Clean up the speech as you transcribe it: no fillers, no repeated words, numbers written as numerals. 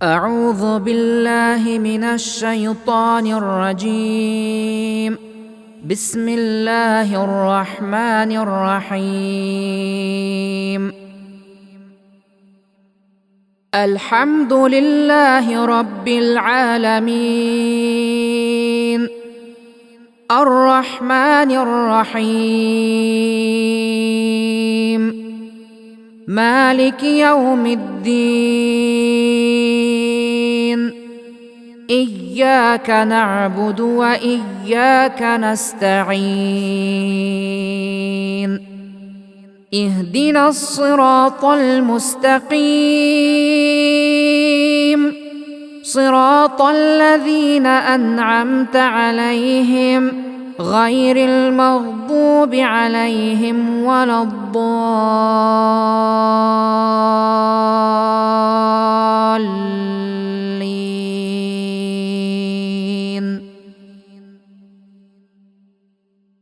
أعوذ بالله من الشيطان الرجيم. بسم الله الرحمن الرحيم. الحمد لله رب العالمين، الرحمن الرحيم، مالك يوم الدين. إياك نعبد وإياك نستعين. اهدنا الصراط المستقيم، صراط الذين أنعمت عليهم غير المغضوب عليهم ولا الضالين.